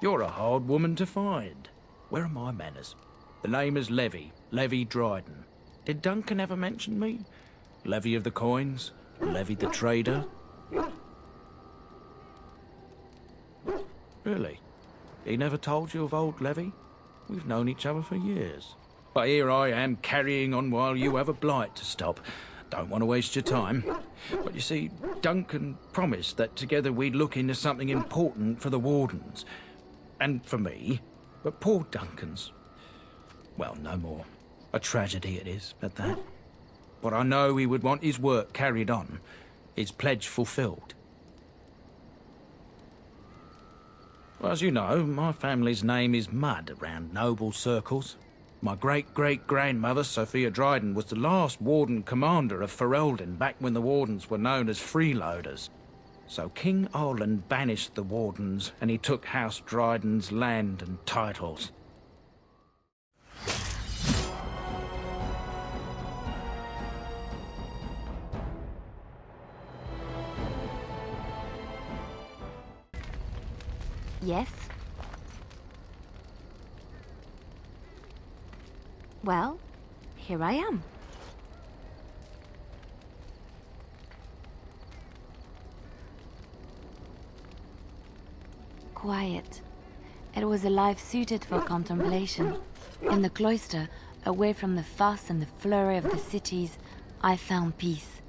You're a hard woman to find. Where are my manners? The name is Levy Dryden. Did Duncan ever mention me? Levy of the coins? Levy the trader? Really? He never told you of old Levy? We've known each other for years. But here I am carrying on while you have a blight to stop. Don't want to waste your time. But you see, Duncan promised that together we'd look into something important for the Wardens. And for me. But poor Duncan's... well, no more. A tragedy it is, at that. But I know he would want his work carried on. His pledge fulfilled. Well, as you know, my family's name is mud around noble circles. My great-great-grandmother, Sophia Dryden, was the last Warden Commander of Ferelden back when the Wardens were known as freeloaders. So King Olin banished the Wardens, and he took House Dryden's land and titles. Yes? Well, here I am. Quiet. It was a life suited for contemplation. In the cloister, away from the fuss and the flurry of the cities, I found peace.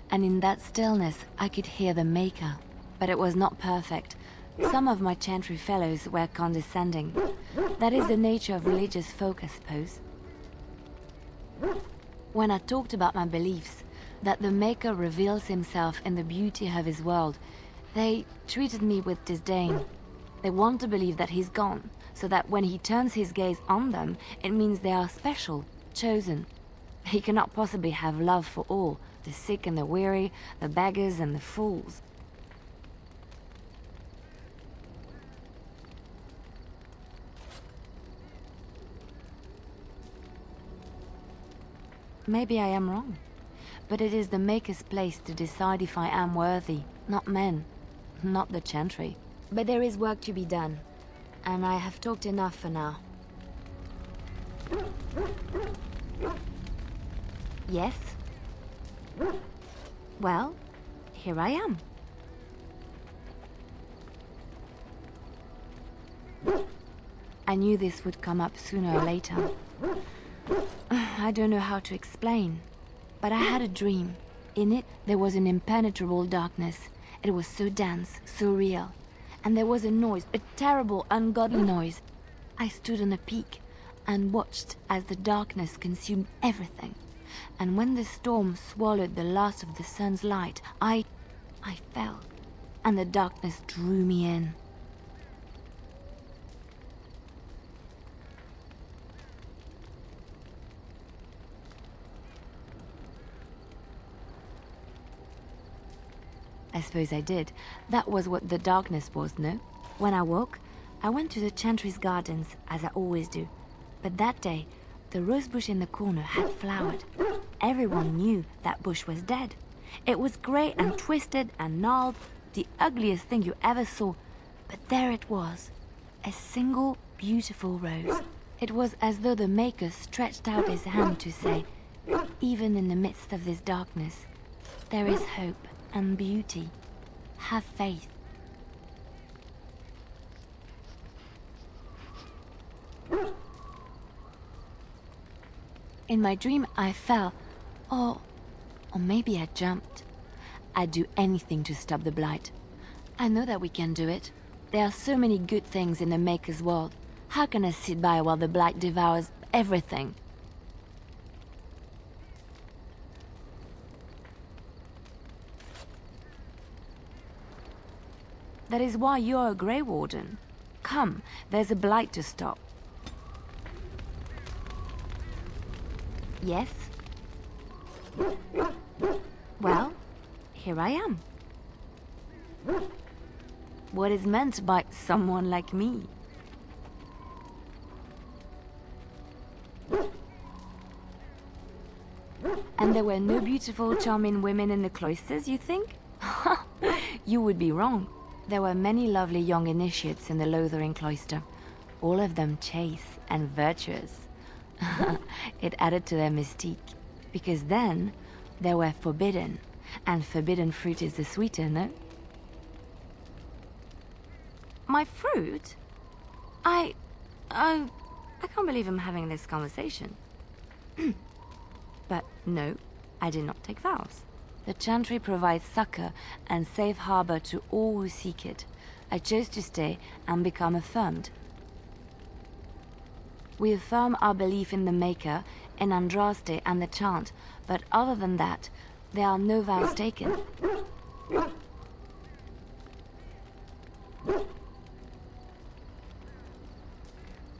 And in that stillness, I could hear the Maker. But it was not perfect. Some of my chantry fellows were condescending. That is the nature of religious folk, I suppose. When I talked about my beliefs, that the Maker reveals himself in the beauty of his world, they treated me with disdain. They want to believe that he's gone, so that when he turns his gaze on them, it means they are special, chosen. He cannot possibly have love for all, the sick and the weary, the beggars and the fools. Maybe I am wrong, but it is the Maker's place to decide if I am worthy, not men, not the chantry. But there is work to be done, and I have talked enough for now. Yes? Well, here I am. I knew this would come up sooner or later. I don't know how to explain, but I had a dream. In it, there was an impenetrable darkness. It was so dense, so real. And there was a noise, a terrible, ungodly noise. I stood on a peak and watched as the darkness consumed everything. And when the storm swallowed the last of the sun's light, I fell, and the darkness drew me in. I suppose I did. That was what the darkness was, no? When I woke, I went to the chantry's gardens, as I always do. But that day, the rosebush in the corner had flowered. Everyone knew that bush was dead. It was grey and twisted and gnarled, the ugliest thing you ever saw. But there it was, a single beautiful rose. It was as though the Maker stretched out his hand to say, even in the midst of this darkness, there is hope and beauty. Have faith. In my dream, I fell, or maybe I jumped. I'd do anything to stop the blight. I know that we can do it. There are so many good things in the Maker's world. How can I sit by while the blight devours everything? That is why you're a Grey Warden. Come, there's a blight to stop. Yes? Well, here I am. What is meant by someone like me? And there were no beautiful, charming women in the cloisters, you think? You would be wrong. There were many lovely young initiates in the Lothering cloister, all of them chaste and virtuous. It added to their mystique, because then they were forbidden, and forbidden fruit is the sweeter, no? My fruit? Oh, I can't believe I'm having this conversation. But no, I did not take vows. The Chantry provides succor and safe harbor to all who seek it. I chose to stay and become affirmed. We affirm our belief in the Maker, in Andraste and the Chant, but other than that, there are no vows taken.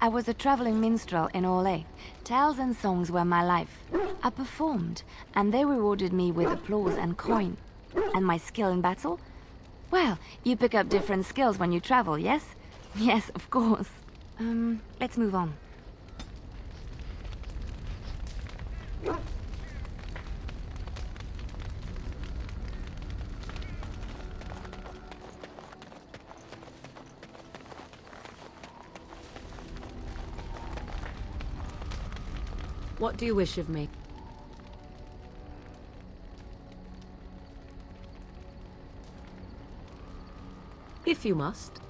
I was a traveling minstrel in Orlais. Tales and songs were my life. I performed, and they rewarded me with applause and coin. And my skill in battle? Well, you pick up different skills when you travel, yes? Yes, of course. Let's move on. What do you wish of me? If you must.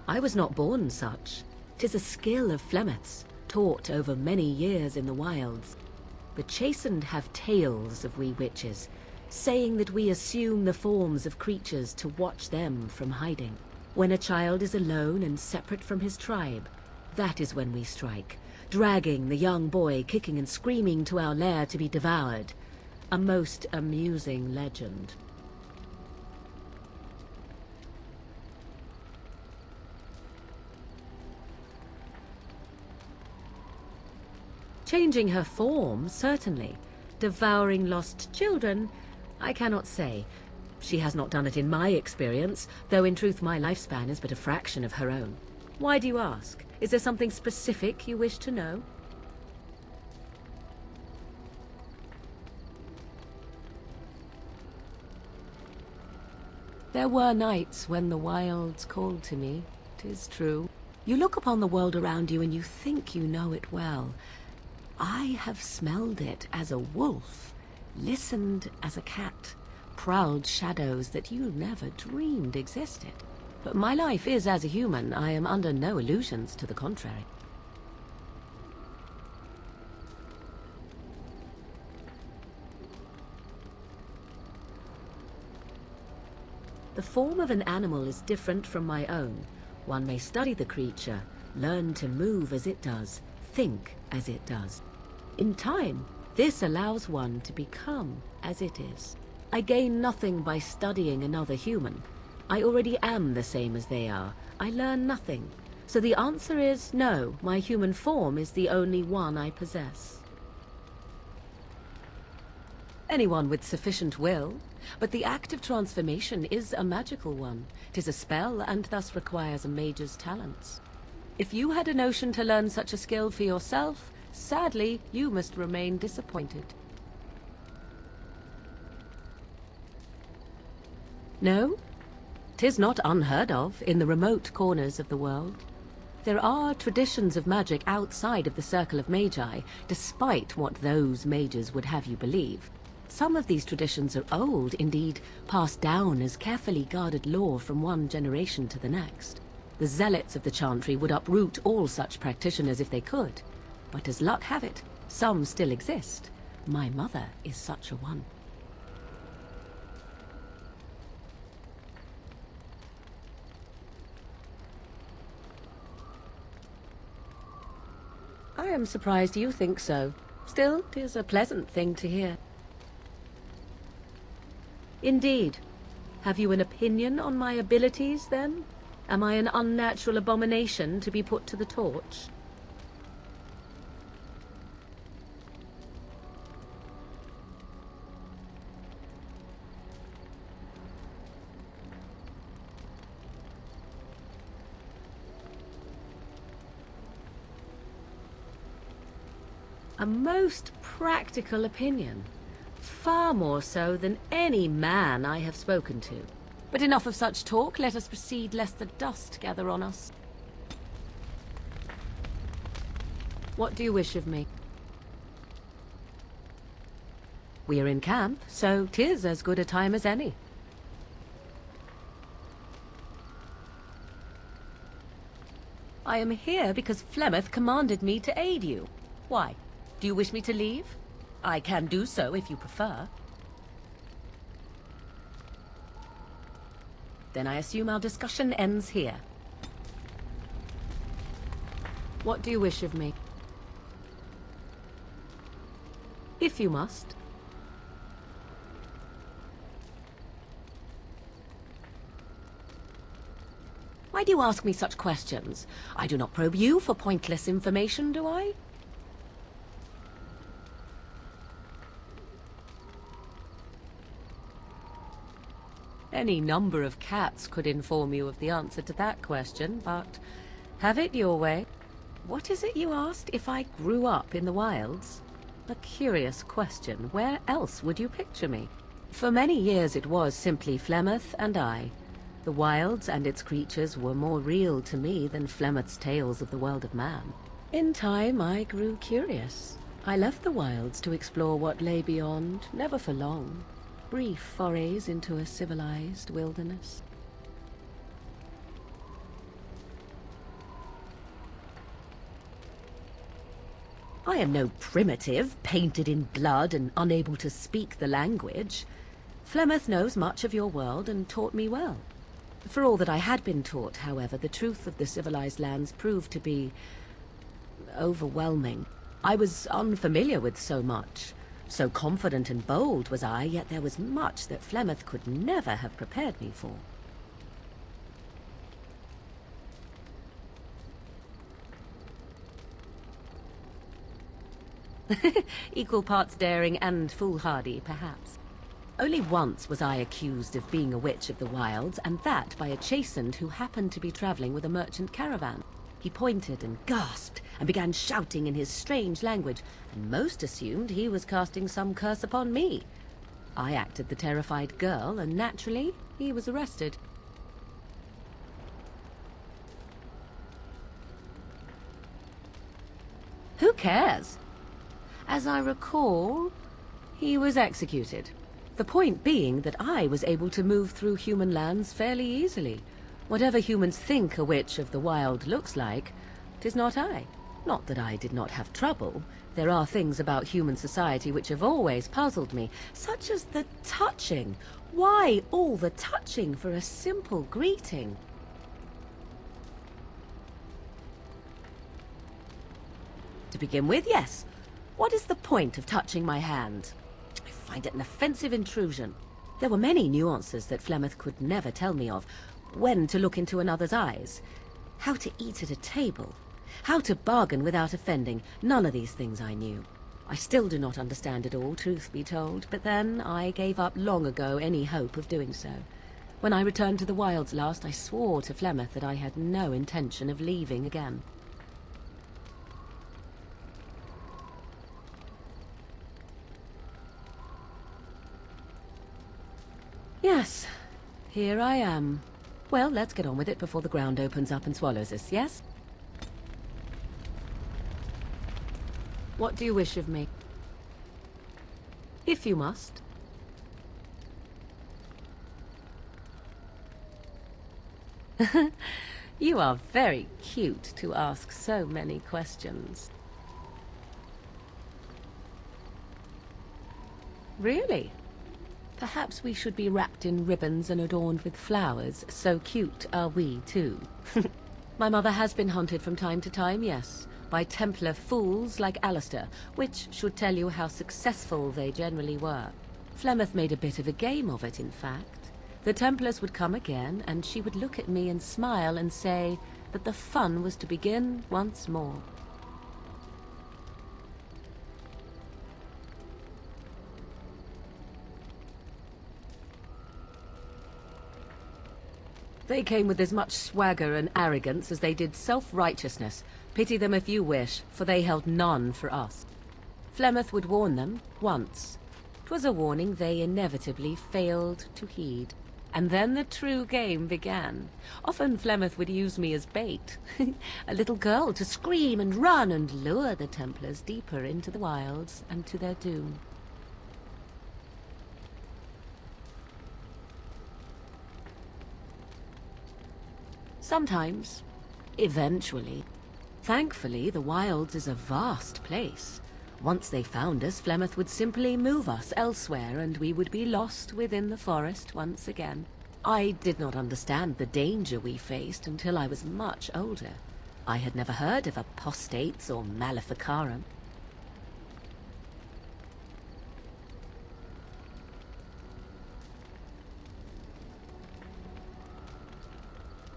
I was not born such. 'Tis a skill of Flemeth's, taught over many years in the wilds. The chastened have tales of we witches, saying that we assume the forms of creatures to watch them from hiding. When a child is alone and separate from his tribe, that is when we strike, dragging the young boy kicking and screaming to our lair to be devoured. A most amusing legend. Changing her form, certainly. Devouring lost children, I cannot say. She has not done it in my experience, though in truth my lifespan is but a fraction of her own. Why do you ask? Is there something specific you wish to know? There were nights when the wilds called to me, 'tis true. You look upon the world around you and you think you know it well. I have smelled it as a wolf, listened as a cat, prowled shadows that you never dreamed existed. But my life is as a human. I am under no illusions to the contrary. The form of an animal is different from my own. One may study the creature, learn to move as it does, think as it does. In time, this allows one to become as it is. I gain nothing by studying another human. I already am the same as they are. I learn nothing. So the answer is no, my human form is the only one I possess. Anyone with sufficient will, but the act of transformation is a magical one. 'Tis a spell and thus requires a mage's talents. If you had a notion to learn such a skill for yourself, sadly, you must remain disappointed. No? 'Tis not unheard of in the remote corners of the world. There are traditions of magic outside of the circle of magi, despite what those mages would have you believe. Some of these traditions are old, indeed, passed down as carefully guarded lore from one generation to the next. The zealots of the Chantry would uproot all such practitioners if they could. But as luck have it, some still exist. My mother is such a one. I am surprised you think so. Still, 'tis a pleasant thing to hear. Indeed. Have you an opinion on my abilities, then? Am I an unnatural abomination to be put to the torch? A most practical opinion. Far more so than any man I have spoken to. But enough of such talk, let us proceed lest the dust gather on us. What do you wish of me? We are in camp, so 'tis as good a time as any. I am here because Flemeth commanded me to aid you. Why? Do you wish me to leave? I can do so if you prefer. Then I assume our discussion ends here. What do you wish of me? If you must. Why do you ask me such questions? I do not probe you for pointless information, do I? Any number of cats could inform you of the answer to that question, but have it your way. What is it you asked if I grew up in the wilds? A curious question. Where else would you picture me? For many years it was simply Flemeth and I. The wilds and its creatures were more real to me than Flemeth's tales of the world of man. In time I grew curious. I left the wilds to explore what lay beyond, never for long. Brief forays into a civilized wilderness. I am no primitive, painted in blood and unable to speak the language. Flemeth knows much of your world and taught me well. For all that I had been taught, however, the truth of the civilized lands proved to be overwhelming. I was unfamiliar with so much. So confident and bold was I, yet there was much that Flemeth could never have prepared me for. Equal parts daring and foolhardy, perhaps. Only once was I accused of being a witch of the wilds, and that by a chastened who happened to be traveling with a merchant caravan. He pointed and gasped, and began shouting in his strange language, and most assumed he was casting some curse upon me. I acted the terrified girl, and naturally, he was arrested. Who cares? As I recall, he was executed. The point being that I was able to move through human lands fairly easily. Whatever humans think a witch of the wild looks like, 'tis not I. Not that I did not have trouble. There are things about human society which have always puzzled me, such as the touching. Why all the touching for a simple greeting? To begin with, yes. What is the point of touching my hand? I find it an offensive intrusion. There were many nuances that Flemeth could never tell me of. When to look into another's eyes, how to eat at a table, how to bargain without offending. None of these things I knew. I still do not understand it all, truth be told, but then I gave up long ago any hope of doing so. When I returned to the wilds last, I swore to Flemeth that I had no intention of leaving again. Yes, here I am. Well, let's get on with it before the ground opens up and swallows us, yes? What do you wish of me? If you must. You are very cute to ask so many questions. Really? Perhaps we should be wrapped in ribbons and adorned with flowers. So cute are we, too. My mother has been hunted from time to time, yes, by Templar fools like Alistair, which should tell you how successful they generally were. Flemeth made a bit of a game of it, in fact. The Templars would come again, and she would look at me and smile and say that the fun was to begin once more. They came with as much swagger and arrogance as they did self-righteousness. Pity them if you wish, for they held none for us. Flemeth would warn them once. 'Twas a warning they inevitably failed to heed. And then the true game began. Often Flemeth would use me as bait. A little girl to scream and run and lure the Templars deeper into the wilds and to their doom. Sometimes, eventually. Thankfully, the wilds is a vast place. Once they found us, Flemeth would simply move us elsewhere and we would be lost within the forest once again. I did not understand the danger we faced until I was much older. I had never heard of apostates or maleficarum.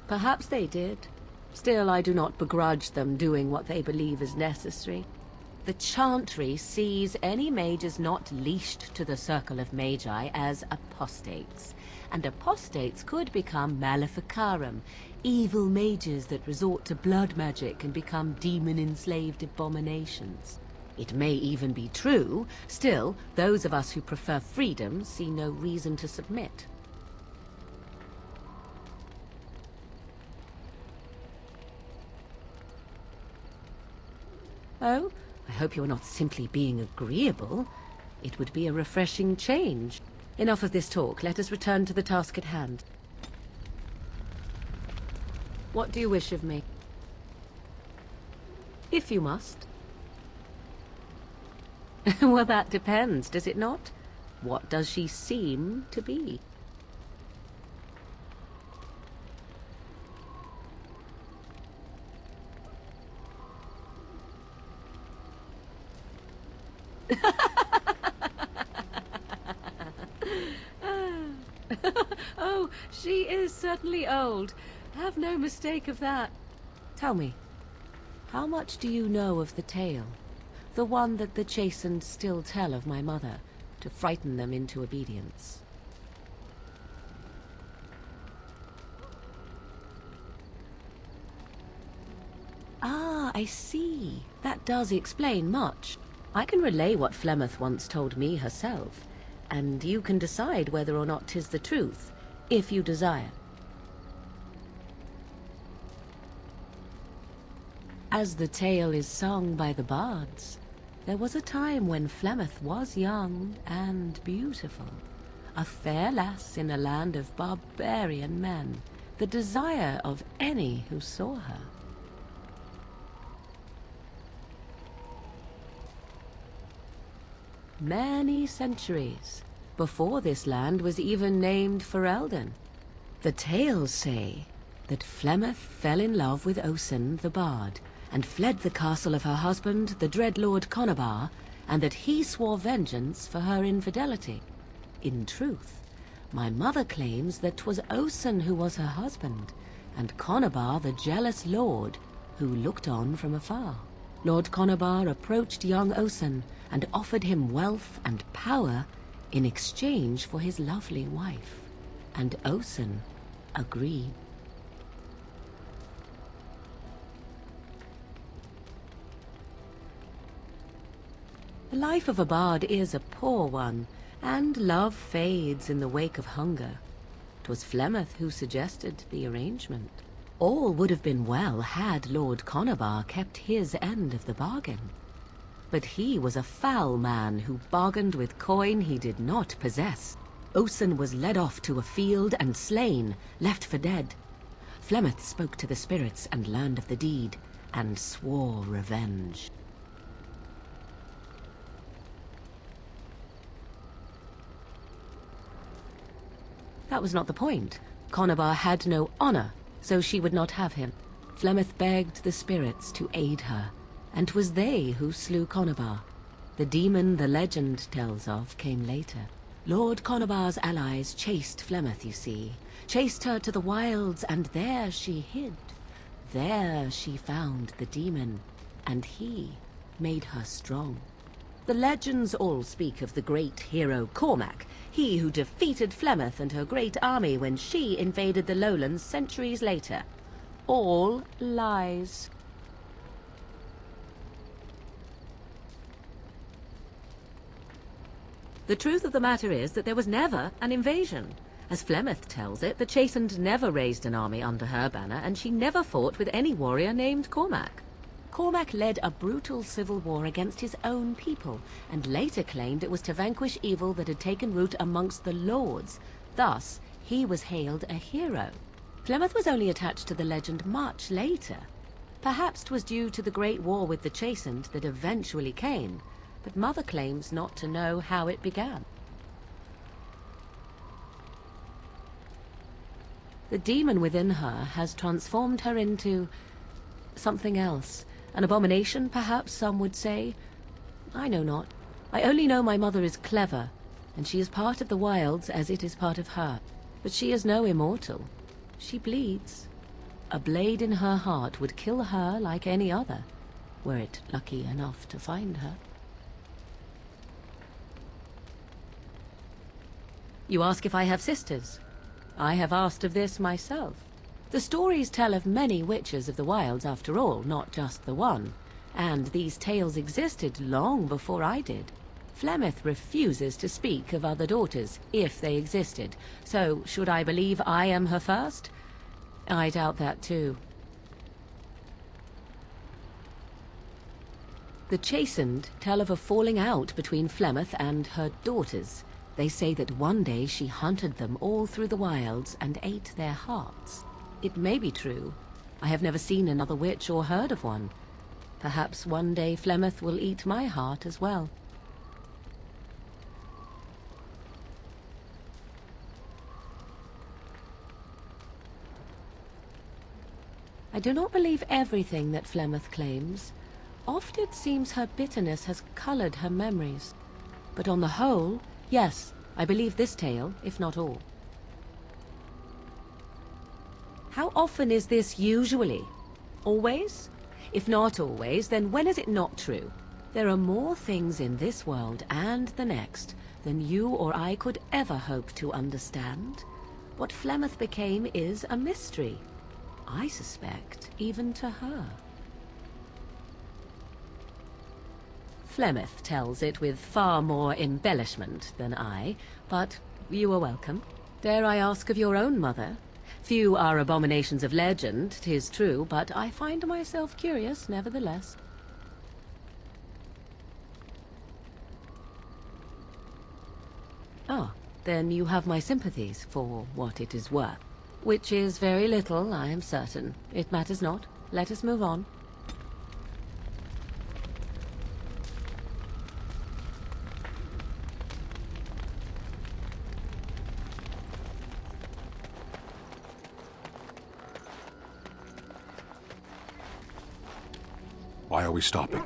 Perhaps they did. Still, I do not begrudge them doing what they believe is necessary. The Chantry sees any mages not leashed to the Circle of Magi as apostates, and apostates could become maleficarum, evil mages that resort to blood magic and become demon-enslaved abominations. It may even be true. Still, those of us who prefer freedom see no reason to submit. Oh? I hope you're not simply being agreeable. It would be a refreshing change. Enough of this talk. Let us return to the task at hand. What do you wish of me? If you must. Well, that depends, does it not? What does she seem to be? Oh, she is certainly old. Have no mistake of that. Tell me, how much do you know of the tale? The one that the chastened still tell of my mother, to frighten them into obedience. Ah, I see. That does explain much. I can relay what Flemeth once told me herself, and you can decide whether or not 'tis the truth, if you desire. As the tale is sung by the bards, there was a time when Flemeth was young and beautiful, a fair lass in a land of barbarian men, the desire of any who saw her. Many centuries before this land was even named Ferelden. The tales say that Flemeth fell in love with Osen the Bard and fled the castle of her husband, the Dreadlord Conabar, and that he swore vengeance for her infidelity. In truth, my mother claims that 'twas Osen who was her husband, and Conabar the jealous lord who looked on from afar. Lord Conabar approached young Osen and offered him wealth and power in exchange for his lovely wife, and Osen agreed. The life of a bard is a poor one, and love fades in the wake of hunger. 'Twas Flemeth who suggested the arrangement. All would have been well had Lord Conabar kept his end of the bargain. But he was a foul man who bargained with coin he did not possess. Osen was led off to a field and slain, left for dead. Flemeth spoke to the spirits and learned of the deed, and swore revenge. That was not the point. Conabar had no honor, so she would not have him. Flemeth begged the spirits to aid her, and 'twas they who slew Conabar. The demon the legend tells of came later. Lord Conabar's allies chased Flemeth, you see. Chased her to the wilds, and there she hid. There she found the demon, and he made her strong. The legends all speak of the great hero Cormac, he who defeated Flemeth and her great army when she invaded the lowlands centuries later. All lies. The truth of the matter is that there was never an invasion. As Flemeth tells it, the Chastened never raised an army under her banner, and she never fought with any warrior named Cormac. Cormac led a brutal civil war against his own people, and later claimed it was to vanquish evil that had taken root amongst the lords. Thus, he was hailed a hero. Flemeth was only attached to the legend much later. Perhaps 'twas due to the great war with the Chastened that eventually came, but Mother claims not to know how it began. The demon within her has transformed her into something else. An abomination, perhaps some would say. I know not. I only know my mother is clever, and she is part of the wilds as it is part of her. But she is no immortal. She bleeds. A blade in her heart would kill her like any other, were it lucky enough to find her. You ask if I have sisters. I have asked of this myself. The stories tell of many witches of the wilds after all, not just the one. And these tales existed long before I did. Flemeth refuses to speak of other daughters, if they existed. So, should I believe I am her first? I doubt that too. The Chastened tell of a falling out between Flemeth and her daughters. They say that one day she hunted them all through the wilds and ate their hearts. It may be true. I have never seen another witch or heard of one. Perhaps one day Flemeth will eat my heart as well. I do not believe everything that Flemeth claims. Oft it seems her bitterness has colored her memories. But on the whole, yes, I believe this tale, if not all. How often is this usually? Always? If not always, then when is it not true? There are more things in this world and the next than you or I could ever hope to understand. What Flemeth became is a mystery. I suspect, even to her. Flemeth tells it with far more embellishment than I, but you are welcome. Dare I ask of your own mother? Few are abominations of legend, 'tis true, but I find myself curious nevertheless. Ah, then you have my sympathies for what it is worth. Which is very little, I am certain. It matters not. Let us move on. Why are we stopping?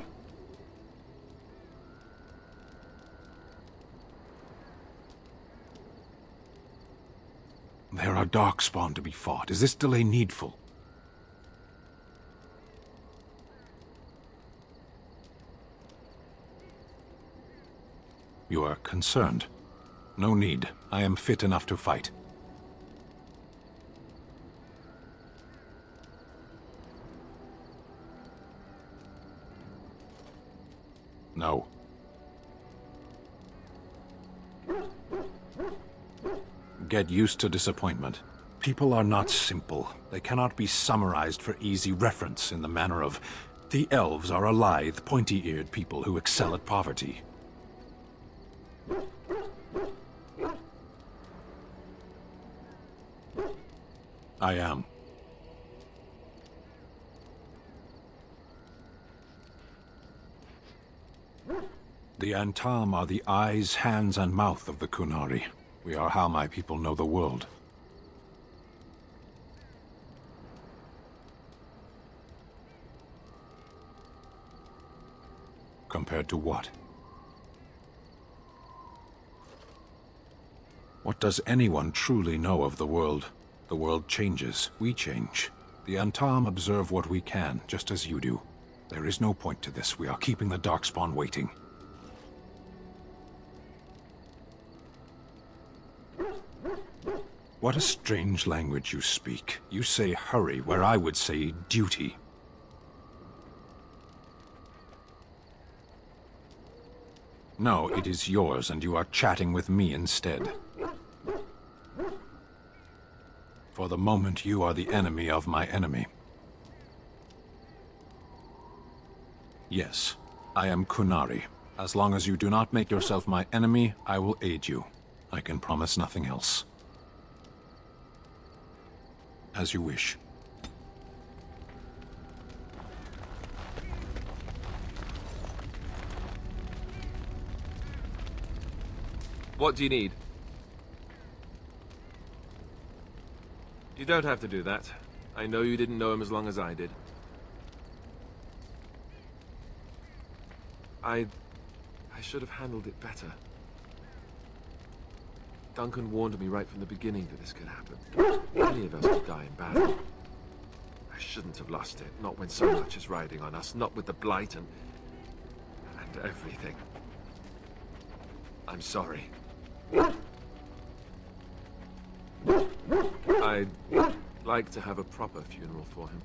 There are darkspawn to be fought. Is this delay needful? You are concerned. No need. I am fit enough to fight. No. Get used to disappointment. People are not simple. They cannot be summarized for easy reference in the manner of, the Elves are a lithe, pointy-eared people who excel at poverty. I am. The Antam are the eyes, hands, and mouth of the Qunari. We are how my people know the world. Compared to what? What does anyone truly know of the world? The world changes. We change. The Antam observe what we can, just as you do. There is no point to this. We are keeping the Darkspawn waiting. What a strange language you speak. You say hurry, where I would say duty. No, it is yours, and you are chatting with me instead. For the moment, you are the enemy of my enemy. Yes, I am Qunari. As long as you do not make yourself my enemy, I will aid you. I can promise nothing else. As you wish. What do you need? You don't have to do that. I know you didn't know him as long as I did. I should have handled it better. Duncan warned me right from the beginning that this could happen. Any of us could die in battle. I shouldn't have lost it, not when so much is riding on us, not with the Blight and everything. I'm sorry. I'd like to have a proper funeral for him.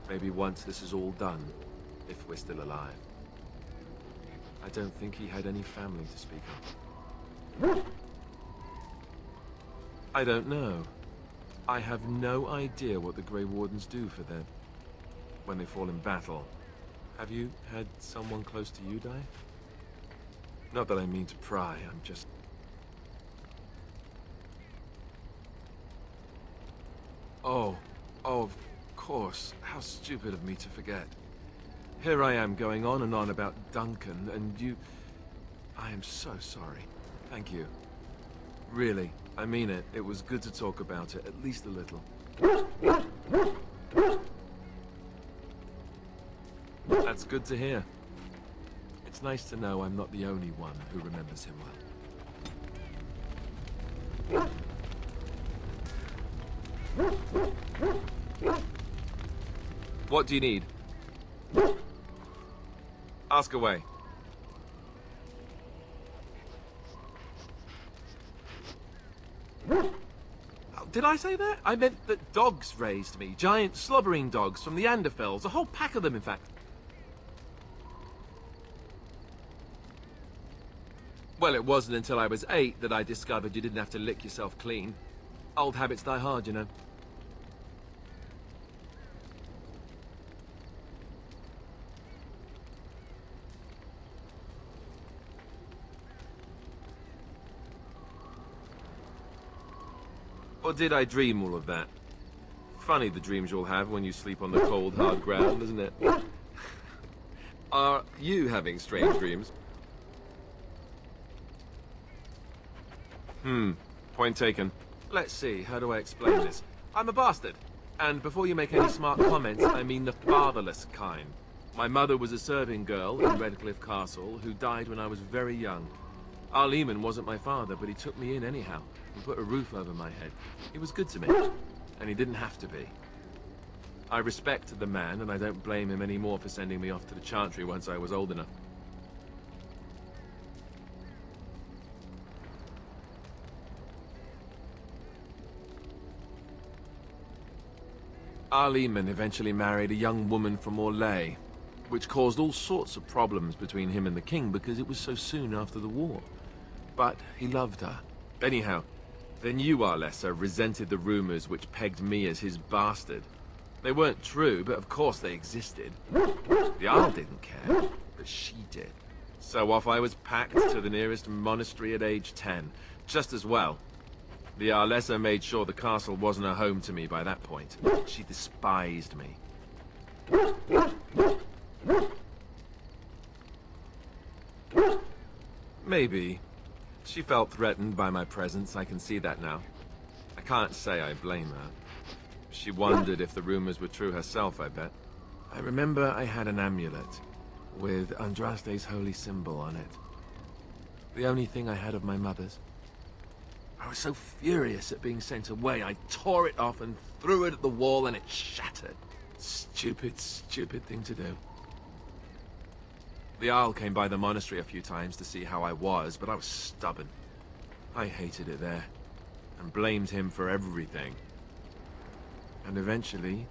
Maybe once this is all done, if we're still alive. I don't think he had any family to speak of. I don't know. I have no idea what the Grey Wardens do for them when they fall in battle. Have you had someone close to you die? Not that I mean to pry, I'm just... Oh, of course. How stupid of me to forget. Here I am going on and on about Duncan, and you... I am so sorry. Thank you. Really, I mean it. It was good to talk about it, at least a little. That's good to hear. It's nice to know I'm not the only one who remembers him well. What do you need? Ask away. Did I say that? I meant that dogs raised me. Giant slobbering dogs from the Anderfells. A whole pack of them, in fact. Well, it wasn't until I was 8 that I discovered you didn't have to lick yourself clean. Old habits die hard, you know. Or did I dream all of that? Funny the dreams you'll have when you sleep on the cold, hard ground, isn't it? Are you having strange dreams? Point taken. Let's see, how do I explain this? I'm a bastard. And before you make any smart comments, I mean the fatherless kind. My mother was a serving girl in Redcliffe Castle who died when I was very young. Our Lehman wasn't my father, but he took me in anyhow and put a roof over my head. He was good to me, and he didn't have to be. I respect the man, and I don't blame him anymore for sending me off to the Chantry once I was old enough. Our Lehman eventually married a young woman from Orlais, which caused all sorts of problems between him and the king because it was so soon after the war. But he loved her. Anyhow, then you, Arlessa, resented the rumors which pegged me as his bastard. They weren't true, but of course they existed. The Arl didn't care, but she did. So off I was packed to the nearest monastery at age 10. Just as well. The Arlessa made sure the castle wasn't a home to me by that point. She despised me. Maybe. She felt threatened by my presence, I can see that now. I can't say I blame her. She wondered if the rumors were true herself, I bet. I remember I had an amulet with Andraste's holy symbol on it. The only thing I had of my mother's. I was so furious at being sent away, I tore it off and threw it at the wall and it shattered. Stupid, stupid thing to do. The Arl came by the monastery a few times to see how I was, but I was stubborn. I hated it there, and blamed him for everything. And eventually,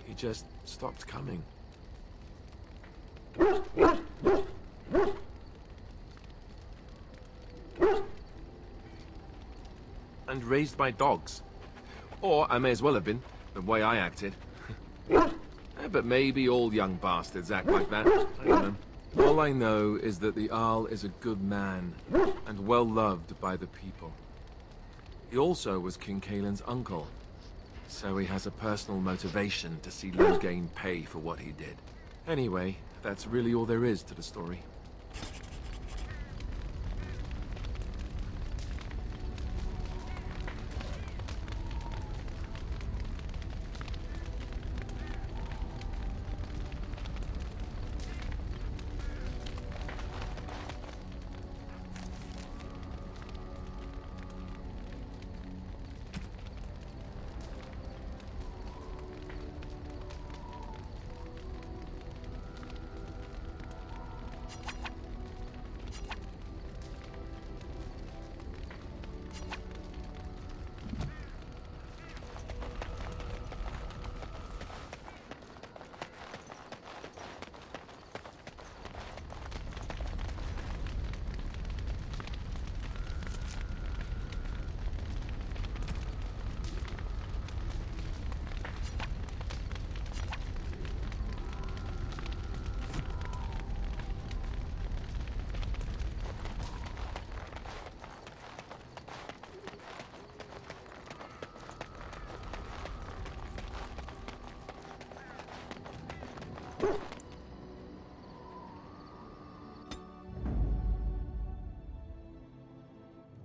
he just stopped coming. and raised by dogs. Or I may as well have been, the way I acted. But maybe all young bastards act like that. I don't know. All I know is that the Arl is a good man, and well loved by the people. He also was King Kaelin's uncle, so he has a personal motivation to see Logain pay for what he did. Anyway, that's really all there is to the story.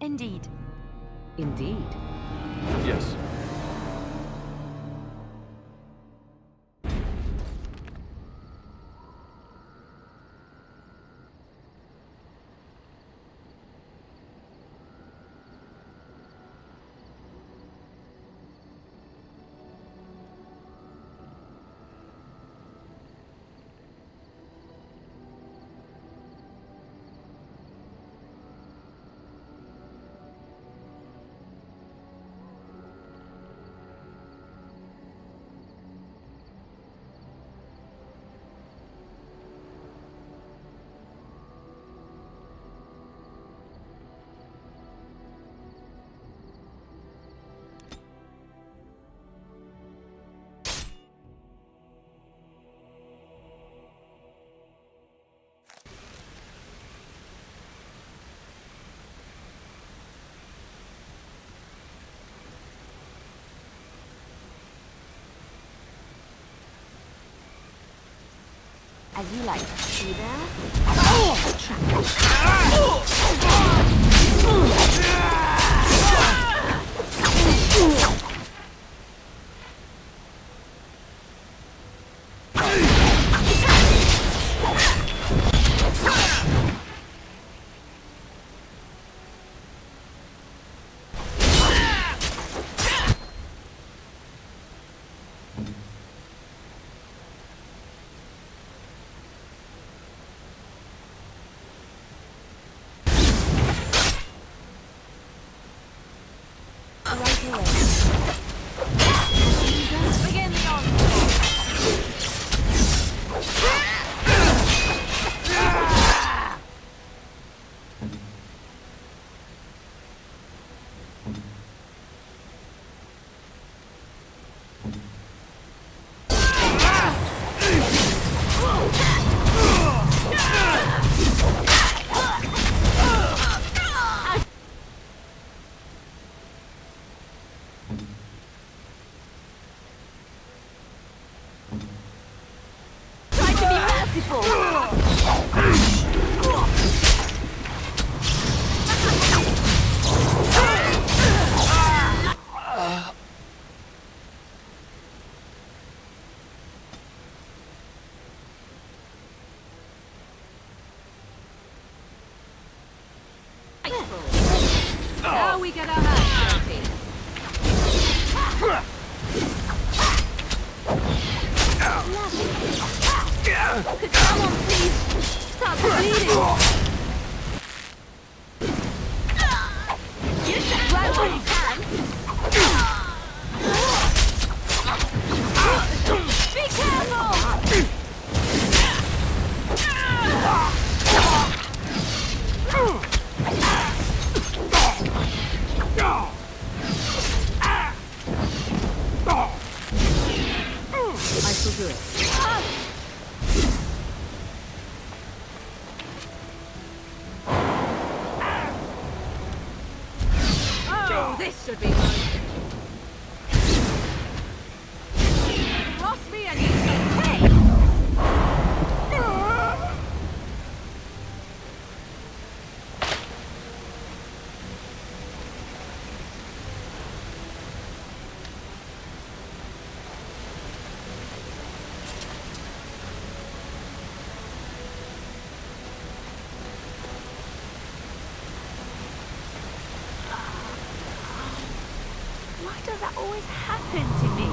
Indeed. Indeed. Yes. As you like. See there? Begin the onslaught. Try to be merciful. Now we get our hands dirty. Come on, please. Stop bleeding. You should run when you can. Be careful. to it. Oh, this should be fun. Cross me and you shall pay! Why does that always happen to me?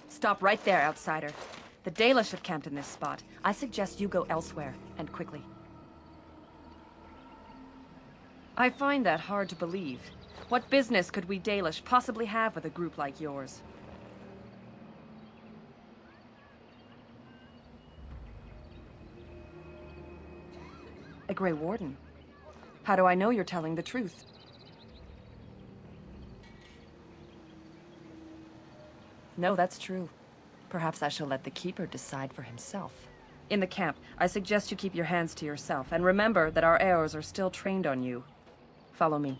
Stop right there, outsider. The Dalish have camped in this spot. I suggest you go elsewhere, and quickly. I find that hard to believe. What business could we Dalish possibly have with a group like yours? A Grey Warden? How do I know you're telling the truth? No, that's true. Perhaps I shall let the Keeper decide for himself. In the camp, I suggest you keep your hands to yourself, and remember that our heirs are still trained on you. Follow me.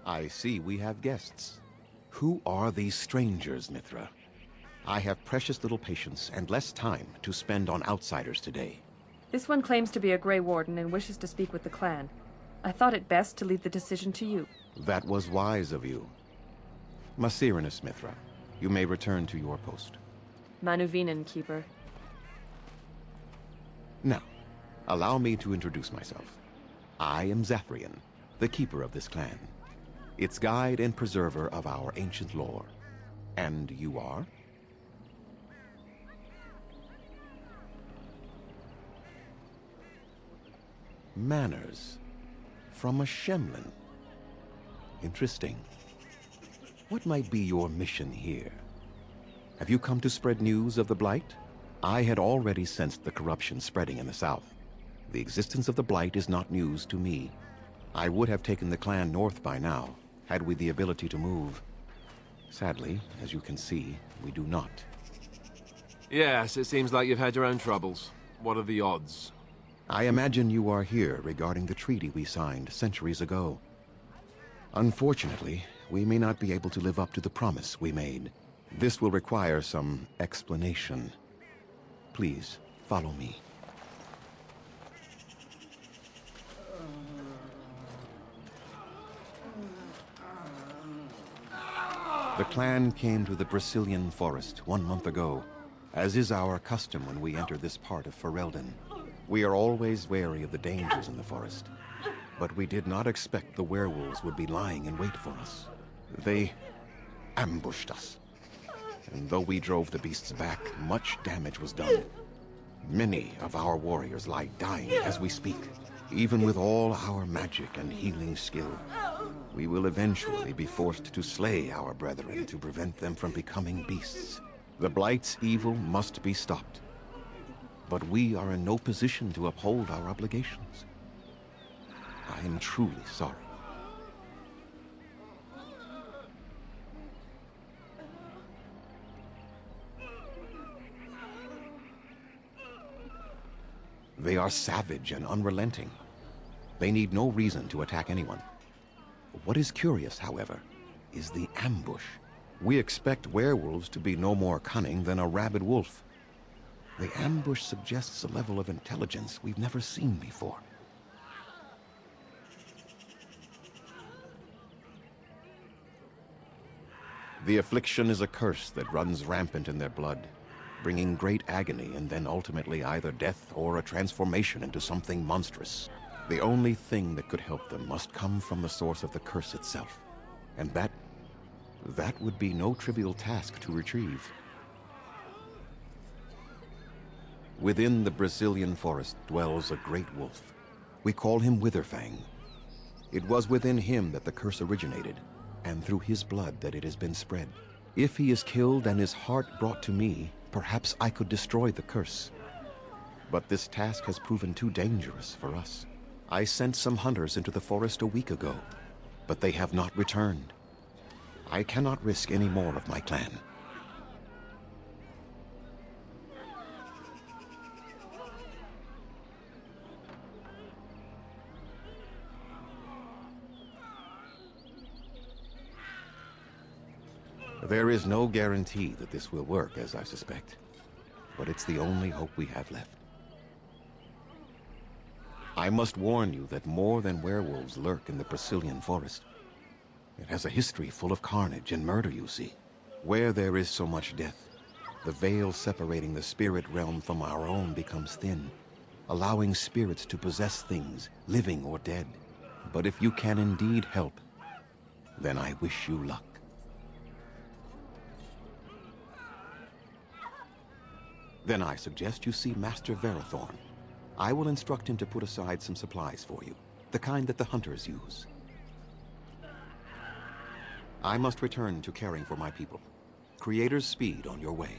I see we have guests. Who are these strangers, Mithra? I have precious little patience and less time to spend on outsiders today. This one claims to be a Grey Warden and wishes to speak with the clan. I thought it best to leave the decision to you. That was wise of you. Masirinus, Mithra, you may return to your post. Manuvinen, Keeper. Now, allow me to introduce myself. I am Zathrian, the keeper of this clan, its guide and preserver of our ancient lore. And you are? Manners. From a Shemlin. Interesting. What might be your mission here? Have you come to spread news of the Blight? I had already sensed the corruption spreading in the south. The existence of the Blight is not news to me. I would have taken the clan north by now, had we the ability to move. Sadly, as you can see, we do not. Yes, it seems like you've had your own troubles. What are the odds? I imagine you are here regarding the treaty we signed centuries ago. Unfortunately, we may not be able to live up to the promise we made. This will require some explanation. Please, follow me. The clan came to the Brazilian forest 1 month ago, as is our custom when we enter this part of Ferelden. We are always wary of the dangers in the forest, but we did not expect the werewolves would be lying in wait for us. They ambushed us, and though we drove the beasts back, much damage was done. Many of our warriors lie dying as we speak. Even with all our magic and healing skill, we will eventually be forced to slay our brethren to prevent them from becoming beasts. The Blight's evil must be stopped. But we are in no position to uphold our obligations. I am truly sorry. They are savage and unrelenting. They need no reason to attack anyone. What is curious, however, is the ambush. We expect werewolves to be no more cunning than a rabid wolf. The ambush suggests a level of intelligence we've never seen before. The affliction is a curse that runs rampant in their blood, bringing great agony and then ultimately either death or a transformation into something monstrous. The only thing that could help them must come from the source of the curse itself, and that would be no trivial task to retrieve. Within the Brazilian forest dwells a great wolf. We call him Witherfang. It was within him that the curse originated, and through his blood that it has been spread. If he is killed and his heart brought to me, perhaps I could destroy the curse. But this task has proven too dangerous for us. I sent some hunters into the forest a week ago, but they have not returned. I cannot risk any more of my clan. There is no guarantee that this will work, as I suspect, but it's the only hope we have left. I must warn you that more than werewolves lurk in the Brazilian forest. It has a history full of carnage and murder, you see. Where there is so much death, the veil separating the spirit realm from our own becomes thin, allowing spirits to possess things, living or dead. But if you can indeed help, then I wish you luck. Then I suggest you see Master Verathorn. I will instruct him to put aside some supplies for you, the kind that the hunters use. I must return to caring for my people. Creator's speed on your way.